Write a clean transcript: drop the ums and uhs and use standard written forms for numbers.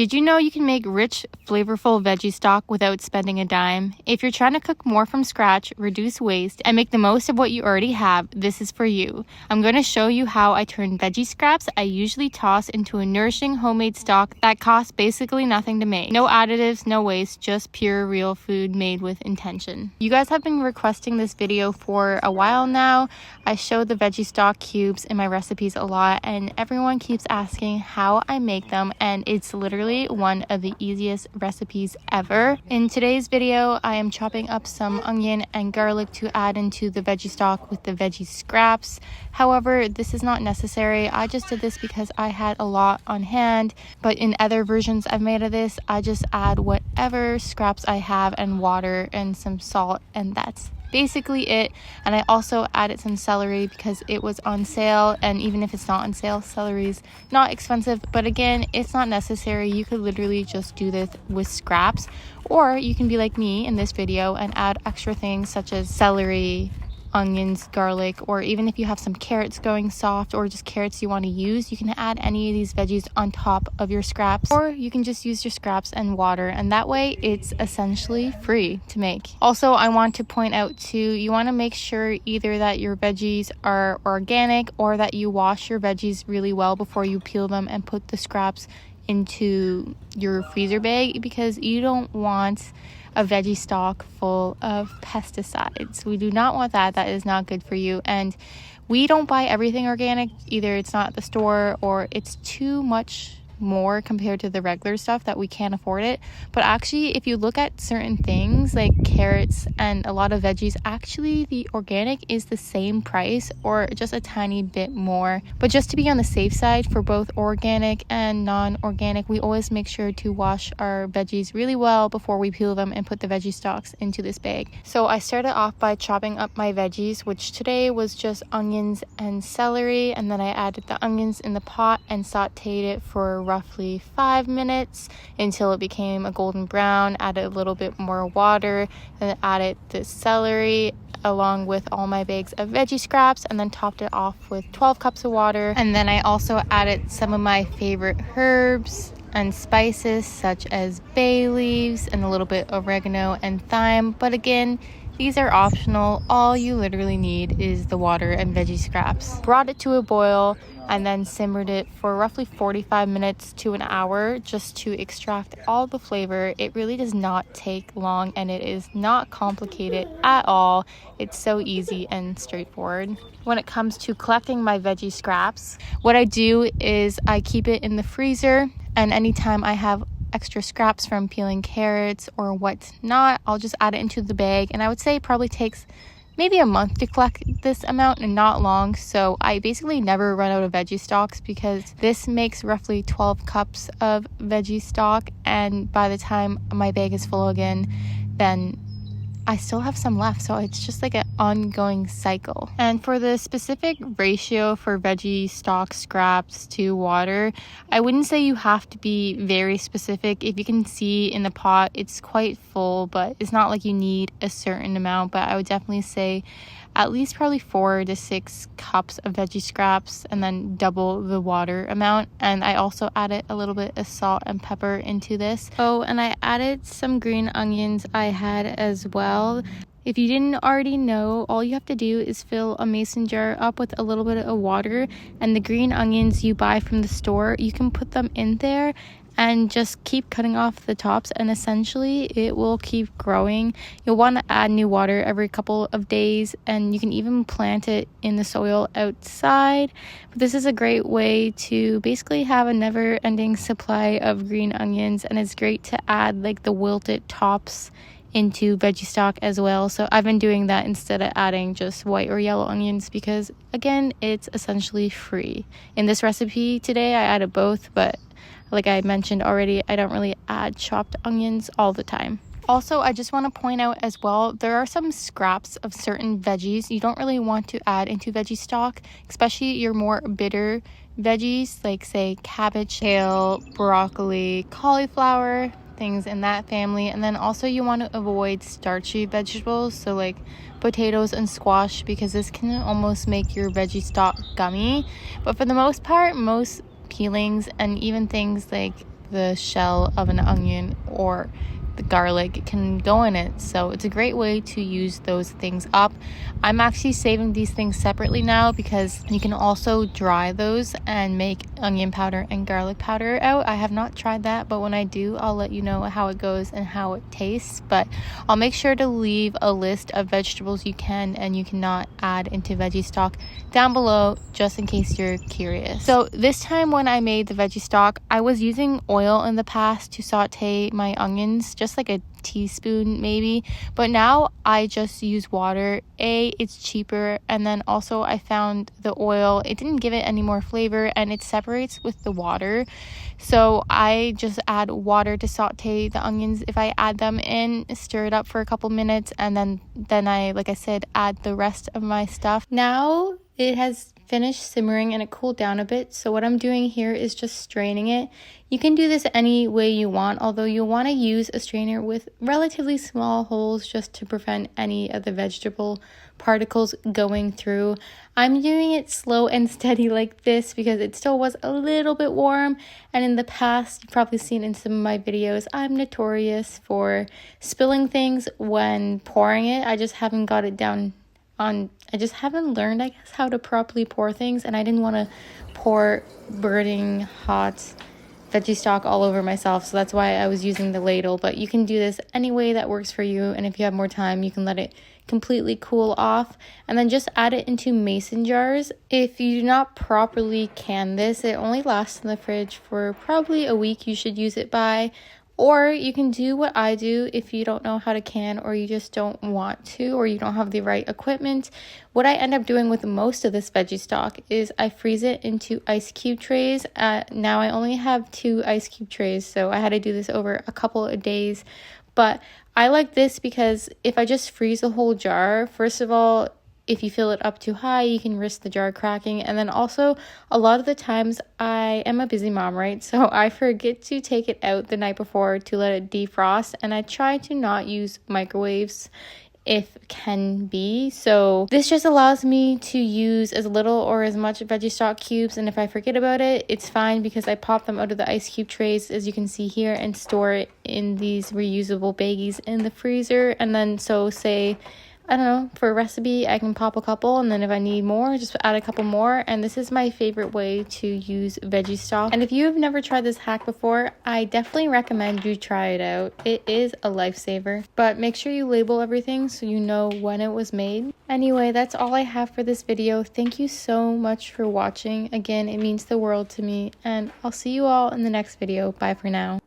Did you know you can make rich, flavorful veggie stock without spending a dime? If you're trying to cook more from scratch, reduce waste, and make the most of what you already have, this is for you. I'm going to show you how I turn veggie scraps I usually toss into a nourishing homemade stock that costs basically nothing to make. No additives, no waste, just pure real food made with intention. You guys have been requesting this video for a while now. I show the veggie stock cubes in my recipes a lot, and everyone keeps asking how I make them, and it's literally one of the easiest recipes ever. In today's video, I am chopping up some onion and garlic to add into the veggie stock with the veggie scraps. However, this is not necessary. I just did this because I had a lot on hand, but in other versions I've made of this, I just add whatever scraps I have and water and some salt, and that's basically it. And I also added some celery because it was on sale, and even if it's not on sale, celery's not expensive, but again, it's not necessary. You could literally just do this with scraps, or you can be like me in this video and add extra things such as celery, onions, garlic, or even if you have some carrots going soft or just carrots you want to use, you can add any of these veggies on top of your scraps, or you can just use your scraps and water, and that way it's essentially free to make. Also, I want to point out too, you want to make sure either that your veggies are organic or that you wash your veggies really well before you peel them and put the scraps into your freezer bag, because you don't want a veggie stock full of pesticides. We do not want that. That is not good for you. And we don't buy everything organic. Either it's not at the store or it's too much more compared to the regular stuff that we can't afford it. But actually, if you look at certain things like carrots and a lot of veggies, actually the organic is the same price or just a tiny bit more. But just to be on the safe side, for both organic and non-organic, we always make sure to wash our veggies really well before we peel them and put the veggie stalks into this bag. So I started off by chopping up my veggies, which today was just onions and celery, and then I added the onions in the pot and sauteed it for roughly 5 minutes until it became a golden brown. Added a little bit more water, and added the celery along with all my bags of veggie scraps, and then topped it off with 12 cups of water. And then I also added some of my favorite herbs and spices such as bay leaves and a little bit of oregano and thyme, but again, these are optional. All you literally need is the water and veggie scraps. Brought it to a boil and then simmered it for roughly 45 minutes to an hour just to extract all the flavor. It really does not take long, and it is not complicated at all. It's so easy and straightforward. When it comes to collecting my veggie scraps, what I do is I keep it in the freezer, and anytime I have extra scraps from peeling carrots or whatnot, I'll just add it into the bag, and I would say it probably takes maybe a month to collect this amount and not long. So I basically never run out of veggie stocks because this makes roughly 12 cups of veggie stock, and by the time my bag is full again, then I still have some left. So it's just like an ongoing cycle. And for the specific ratio for veggie stock scraps to water, I wouldn't say you have to be very specific. If you can see in the pot, it's quite full, but it's not like you need a certain amount. But I would definitely say at least probably 4 to 6 cups of veggie scraps, and then double the water amount. And I also added a little bit of salt and pepper into this. Oh, and I added some green onions I had as well. If you didn't already know, all you have to do is fill a mason jar up with a little bit of water, and the green onions you buy from the store, you can put them in there and just keep cutting off the tops, and essentially it will keep growing. You'll want to add new water every couple of days, and you can even plant it in the soil outside. But this is a great way to basically have a never-ending supply of green onions, and it's great to add like the wilted tops into veggie stock as well. So I've been doing that instead of adding just white or yellow onions, because again, it's essentially free. In this recipe today, I added both, but like I mentioned already, I don't really add chopped onions all the time. Also, I just want to point out as well, there are some scraps of certain veggies you don't really want to add into veggie stock, especially your more bitter veggies, like say cabbage, kale, broccoli, cauliflower, things in that family. And then also you want to avoid starchy vegetables, so like potatoes and squash, because this can almost make your veggie stock gummy. But for the most part, most peelings and even things like the shell of an onion or the garlic can go in it. So it's a great way to use those things up. I'm actually saving these things separately now because you can also dry those and make onion powder and garlic powder out. I have not tried that, but when I do, I'll let you know how it goes and how it tastes. But I'll make sure to leave a list of vegetables you can and you cannot add into veggie stock down below, just in case you're curious. So this time when I made the veggie stock, I was using oil in the past to saute my onions, just like a teaspoon maybe, but now I just use water. It's cheaper, and then also I found the oil, it didn't give it any more flavor and it separates with the water, so I just add water to saute the onions. If I add them in, stir it up for a couple minutes, and then I, like I said, add the rest of my stuff. Now it has finished simmering and it cooled down a bit, so what I'm doing here is just straining it. You can do this any way you want, although you'll want to use a strainer with relatively small holes just to prevent any of the vegetable particles going through. I'm doing it slow and steady like this because it still was a little bit warm, and in the past, you've probably seen in some of my videos, I'm notorious for spilling things when pouring it. I just haven't got it down on, I just haven't learned, I guess, how to properly pour things, and I didn't want to pour burning hot veggie stock all over myself, so that's why I was using the ladle. But you can do this any way that works for you, and if you have more time, you can let it completely cool off and then just add it into mason jars. If you do not properly can this, it only lasts in the fridge for probably a week. You should use it by. Or you can do what I do if you don't know how to can, or you just don't want to, or you don't have the right equipment. What I end up doing with most of this veggie stock is I freeze it into ice cube trays. Now I only have 2 ice cube trays, so I had to do this over a couple of days. But I like this because if I just freeze the whole jar, first of all, if you fill it up too high, you can risk the jar cracking. And then also, a lot of the times I am a busy mom, right? So I forget to take it out the night before to let it defrost. And I try to not use microwaves if can be. So this just allows me to use as little or as much veggie stock cubes. And if I forget about it, it's fine because I pop them out of the ice cube trays, as you can see here, and store it in these reusable baggies in the freezer. And then, so say, I don't know, for a recipe, I can pop a couple, and then if I need more, just add a couple more. And this is my favorite way to use veggie stock. And if you have never tried this hack before, I definitely recommend you try it out. It is a lifesaver, but make sure you label everything so you know when it was made. Anyway, that's all I have for this video. Thank you so much for watching. Again, it means the world to me, and I'll see you all in the next video. Bye for now.